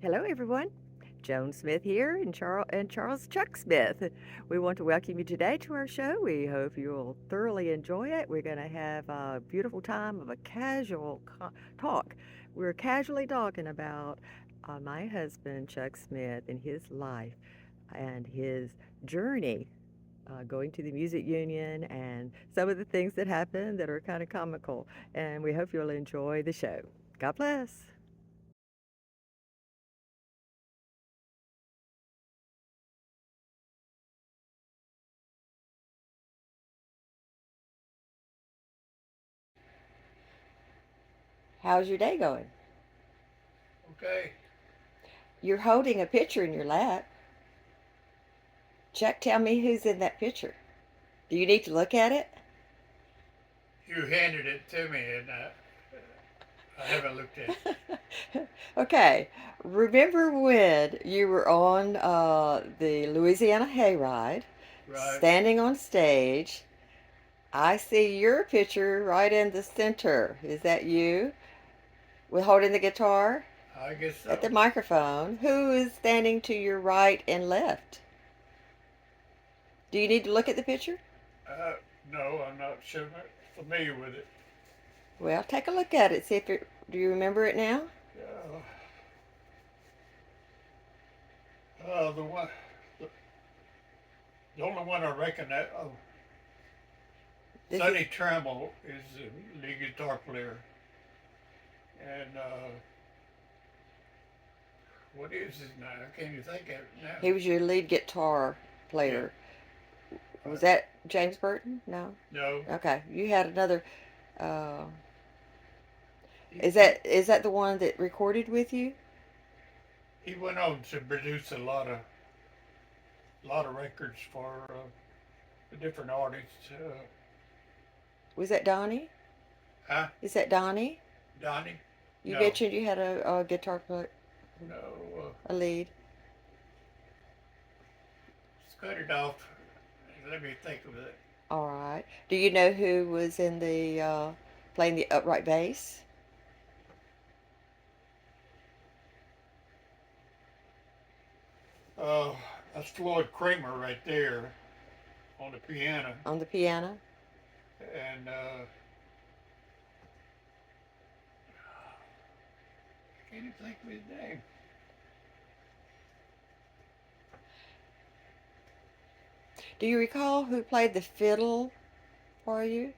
Hello, everyone. Joan Smith here and Charles Chuck Smith. We want to welcome you today to our show. We hope you'll thoroughly enjoy it. We're going to have a beautiful time of a talk. We're casually talking about my husband, Chuck Smith, and his life and his journey going to the music union and some of the things that happen that are kind of comical. And we hope you'll enjoy the show. God bless. How's your day going? Okay. You're holding a picture in your lap. Chuck, tell me who's in that picture. Do you need to look at it? You handed it to me, and I haven't looked at it. Okay. Remember when you were on the Louisiana Hayride, Right. standing on stage? I see your picture right in the center. Is that you? With holding the guitar I guess at so. the microphone. Who is standing to your right and left? Do you need to look at the picture? Uh, no, I'm not sure familiar with it. Well, take a look at it. See if it, do you remember it now? The one, the, the only one I reckon that This is Sonny Trammell is the lead guitar player, and what is his name? I can't even think of it now. he was your lead guitar Yeah. player. Was Right. that James Burton? No. No. Okay, you had another. Uh, He, is he that the one that recorded with you? he went on to produce a lot of records for different artists. Was that Donnie? Huh? Is that Donnie? Donnie? You No. mentioned you had a guitar player, No. a lead. Let's cut it off. Let me think of it. All right. Do you know who was in the playing the upright bass Uh, that's Floyd Kramer right there on the piano, on the piano? and I can't even think of his name. Do you recall who played the fiddle for you?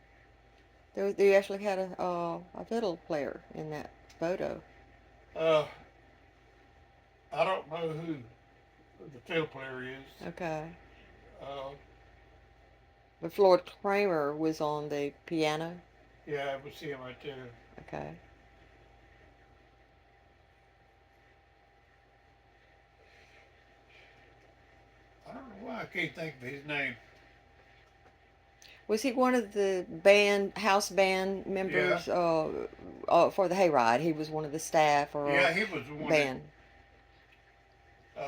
They actually had a fiddle player in that photo. Uh, I don't know who the fiddle player is. Okay. Uh, But Floyd Kramer was on the piano. yeah, it was him right there. Okay. I don't know why I can't think of his name. Was he one of the band, house band Yeah, members for the Hayride? He was one of the staff or yeah, he was the one that band. uh,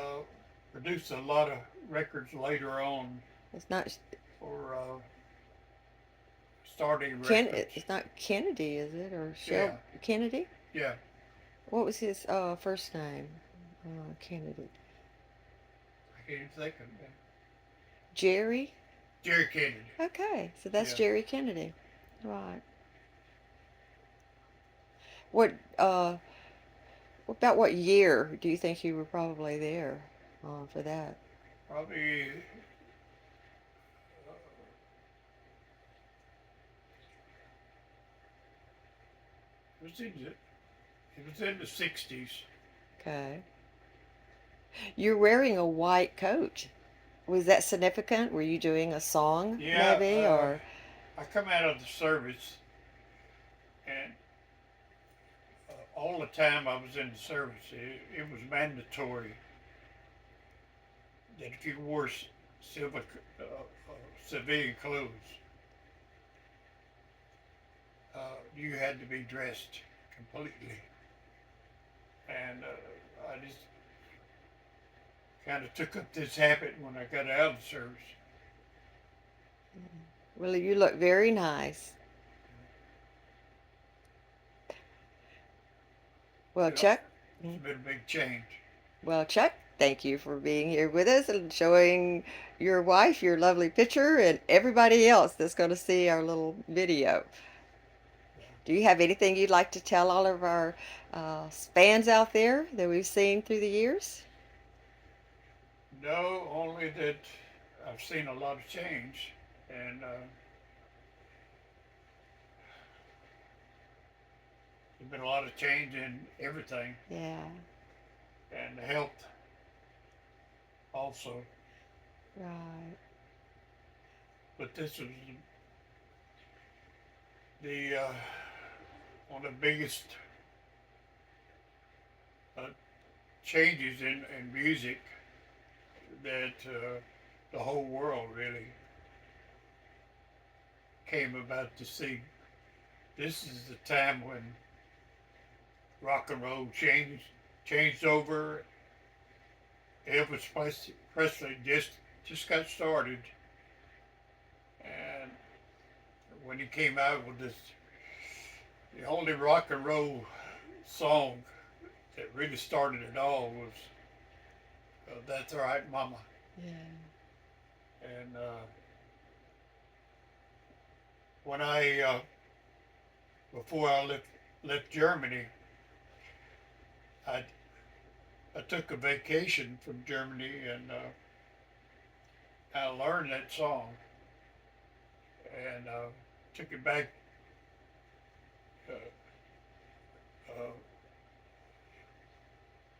produced a lot of records later on It's not for Starting Records. It's not Kennedy, is it? Or Yeah, Kennedy? yeah, What was his first name? Kennedy. I can't even think of it. Jerry? Jerry Kennedy. Okay, so that's Yeah. Jerry Kennedy. Right. What about what year do you think you were probably there for that? Probably it was in the '60s. Okay. You're wearing a white coat. Was that significant? Were you doing a song Yeah, maybe or I come out of the service, and all the time I was in the service, it was mandatory that if you wore civil, civilian clothes, you had to be dressed completely. And I just kind of took up this habit when I got out of the service. well you look very nice. Well, Yeah, Chuck, it's been a big change. Well, Chuck, thank you for being here with us and showing your wife your lovely picture and everybody else that's going to see our little video. Do you have anything you'd like to tell all of our fans out there that we've seen through the years? No, only that I've seen a lot of change, and there's been a lot of change in everything, Yeah, and health also. right. But this is the one of the biggest uh, changes in music that the whole world really came about to see. This is the time when rock and roll changed over. Elvis Presley just got started, and when he came out with this, the only rock and roll song that really started it all was "That's All Right, Mama." Yeah. And when I before I left Germany, I I took a vacation from Germany, and I learned that song, and took it uh, uh,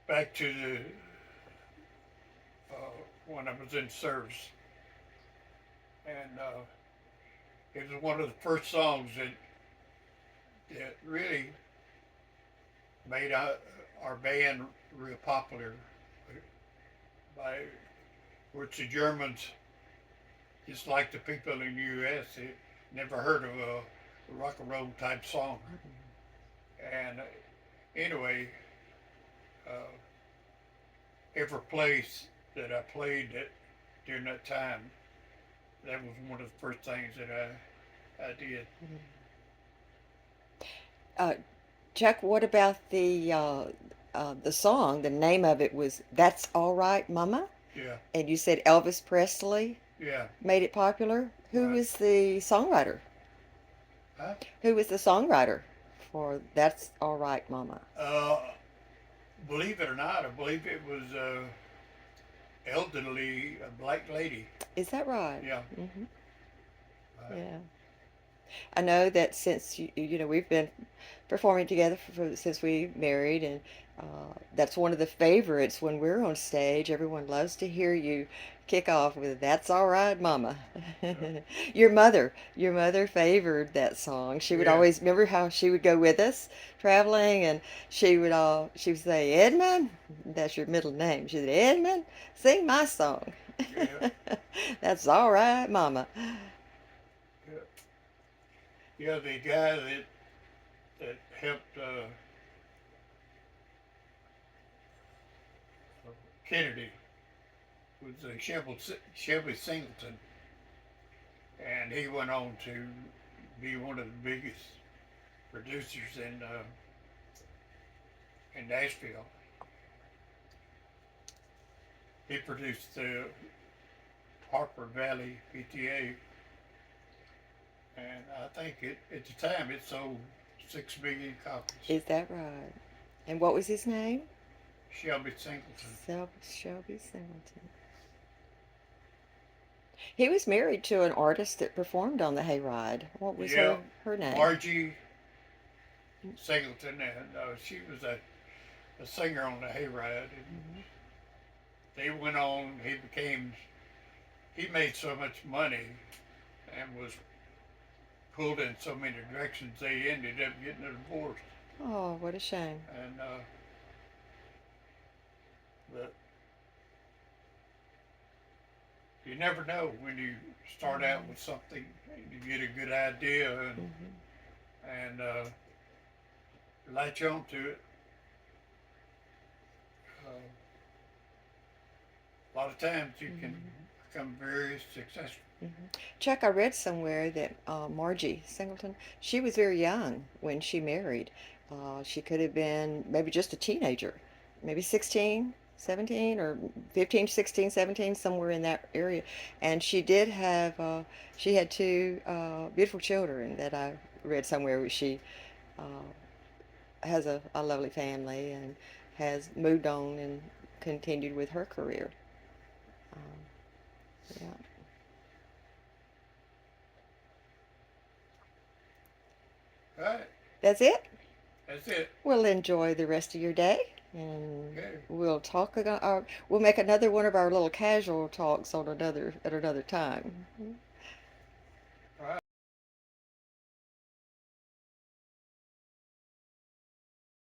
back to the when I was in service, and it was one of the first songs that really made our band real popular. By which the Germans, just like the people in the U.S., they never heard of a rock and roll type song. And anyway, uh, every place that I played during that time, that was one of the first things that I did. Uh, Chuck, what about the song? The name of it was "That's All Right, Mama," Yeah, and you said Elvis Presley yeah, made it popular. Who right. was the songwriter? Huh? Who was the songwriter for "That's All Right, Mama"? Uh, Believe it or not, I believe it was elderly black lady. Is that right? Yeah, Hmm. right. Yeah. I know that since we've been performing together since we married, and that's one of the favorites when we're on stage. Everyone loves to hear you kick off with "That's All Right, Mama." Yeah, Your mother favored that song. She would yeah, always remember how she would go with us traveling, and she would say, "Edmund," that's your middle name. She said, "Edmund, sing my song." yeah, That's all right, Mama. yeah. Yeah, the guy that helped Kennedy was Shelby Singleton, and he went on to be one of the biggest producers in Nashville. He produced the Harper Valley PTA, and I think at the time it sold 6 million copies. Is that right? And what was his name? Shelby Singleton. Shelby Singleton. He was married to an artist that performed on the Hayride. What was Yeah, her name? Margie Singleton, and she was a singer on the Hayride. And Mhm. they went on. He made so much money and was pulled in so many directions. They ended up getting a divorce. Oh, what a shame. And but you never know when you start out with something. You get a good idea Hmm. and latch on to it. A lot of times you can Hmm. become very successful. Hmm. Chuck, I read somewhere that Margie Singleton, she was very young when she married. She could have been maybe just a teenager, maybe 16. 17 or 15, 16, 17, somewhere in that area. And she did have, she had two beautiful children that I read somewhere where she uh, has a lovely family and has moved on and continued with her career. Um, yeah. All right, That's it. that's it. We'll enjoy the rest of your day, and Okay. we'll talk. We'll make another one of our little casual talks on another at another time.